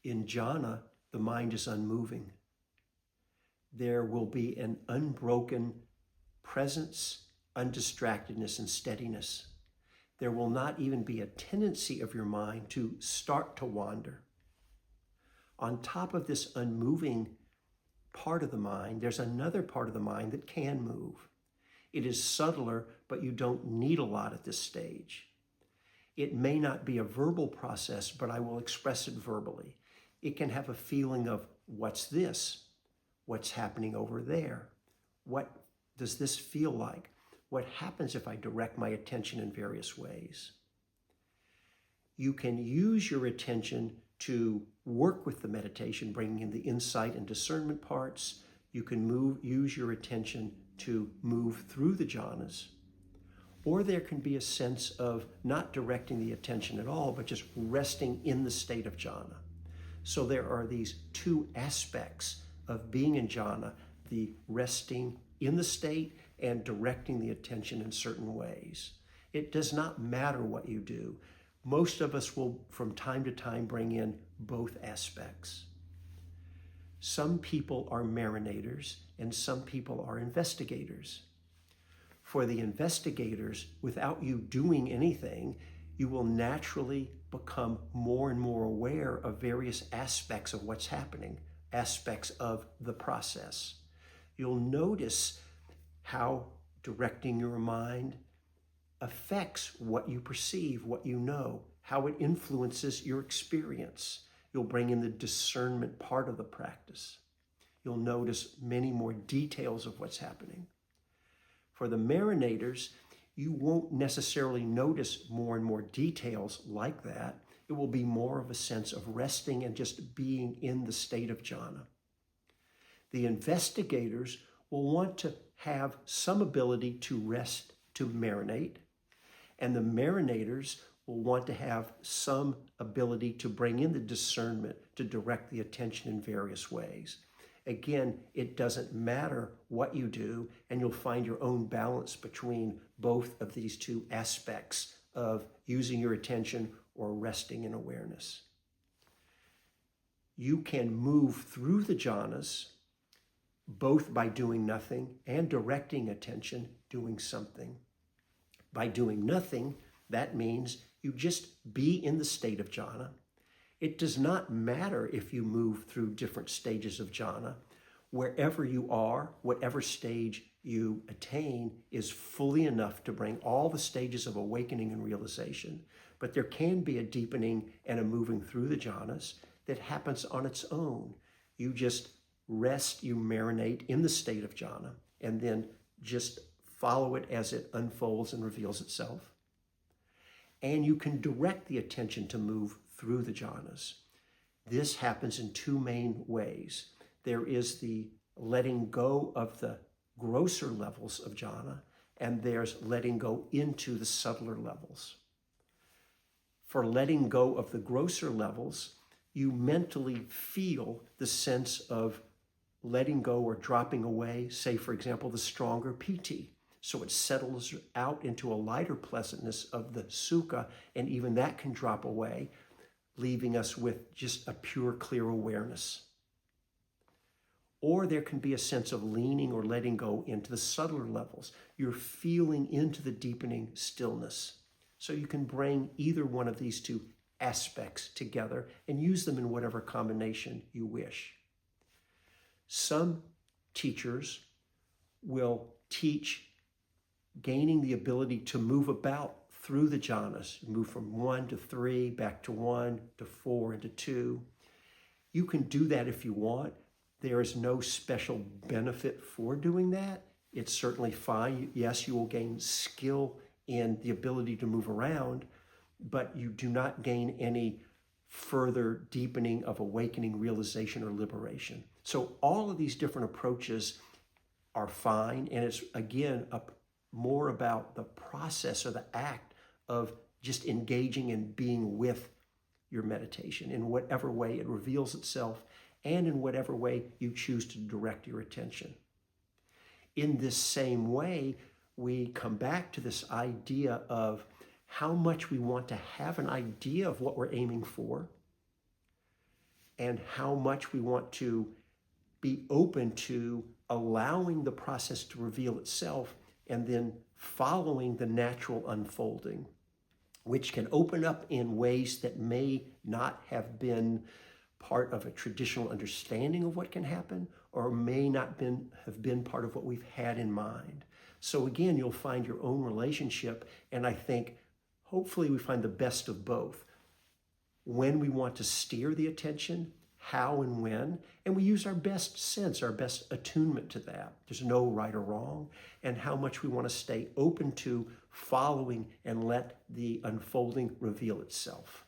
In jhana, the mind is unmoving. There will be an unbroken presence, undistractedness, and steadiness. There will not even be a tendency of your mind to start to wander. On top of this unmoving part of the mind, there's another part of the mind that can move. It is subtler, but you don't need a lot at this stage. It may not be a verbal process, but I will express it verbally. It can have a feeling of, what's this? What's happening over there? What does this feel like? What happens if I direct my attention in various ways? You can use your attention to work with the meditation, bringing in the insight and discernment parts. You can use your attention to move through the jhanas. Or there can be a sense of not directing the attention at all, but just resting in the state of jhana. So there are these two aspects of being in jhana, the resting in the state and directing the attention in certain ways. It does not matter what you do. Most of us will, from time to time, bring in both aspects. Some people are marinators and some people are investigators. For the investigators, without you doing anything, you will naturally become more and more aware of various aspects of what's happening, aspects of the process. You'll notice how directing your mind affects what you perceive, what you know, how it influences your experience. You'll bring in the discernment part of the practice. You'll notice many more details of what's happening. For the Marinators, you won't necessarily notice more and more details like that. It will be more of a sense of resting and just being in the state of jhana. The investigators will want to have some ability to rest, to marinate, and the Marinators will want to have some ability to bring in the discernment, to direct the attention in various ways. Again, it doesn't matter what you do, and you'll find your own balance between both of these two aspects of using your attention or resting in awareness. You can move through the jhanas both by doing nothing and directing attention, doing something. By doing nothing, that means you just be in the state of jhana. It does not matter if you move through different stages of jhana. Wherever you are, whatever stage you attain is fully enough to bring all the stages of awakening and realization. But there can be a deepening and a moving through the jhanas that happens on its own. You just rest, you marinate in the state of jhana, and then just follow it as it unfolds and reveals itself. And you can direct the attention to move through the jhanas. This happens in two main ways. There is the letting go of the grosser levels of jhana, and there's letting go into the subtler levels. For letting go of the grosser levels, you mentally feel the sense of letting go or dropping away, say, for example, the stronger piti. So it settles out into a lighter pleasantness of the sukha, and even that can drop away, leaving us with just a pure, clear awareness. Or there can be a sense of leaning or letting go into the subtler levels. You're feeling into the deepening stillness. So you can bring either one of these two aspects together and use them in whatever combination you wish. Some teachers will teach gaining the ability to move about through the jhanas, move from 1 to 3, back to 1 to 4 and to 2. You can do that if you want. There is no special benefit for doing that. It's certainly fine. Yes, you will gain skill in the ability to move around, but you do not gain any further deepening of awakening, realization, or liberation. So all of these different approaches are fine, and it's, again, more about the process or the act of just engaging and being with your meditation in whatever way it reveals itself and in whatever way you choose to direct your attention. In this same way, we come back to this idea of how much we want to have an idea of what we're aiming for, and how much we want to be open to allowing the process to reveal itself and then following the natural unfolding, which can open up in ways that may not have been part of a traditional understanding of what can happen, or may not have been part of what we've had in mind. So again, you'll find your own relationship, and I think hopefully we find the best of both. When we want to steer the attention, how and when, and we use our best sense, our best attunement to that. There's no right or wrong, and how much we want to stay open to following and let the unfolding reveal itself.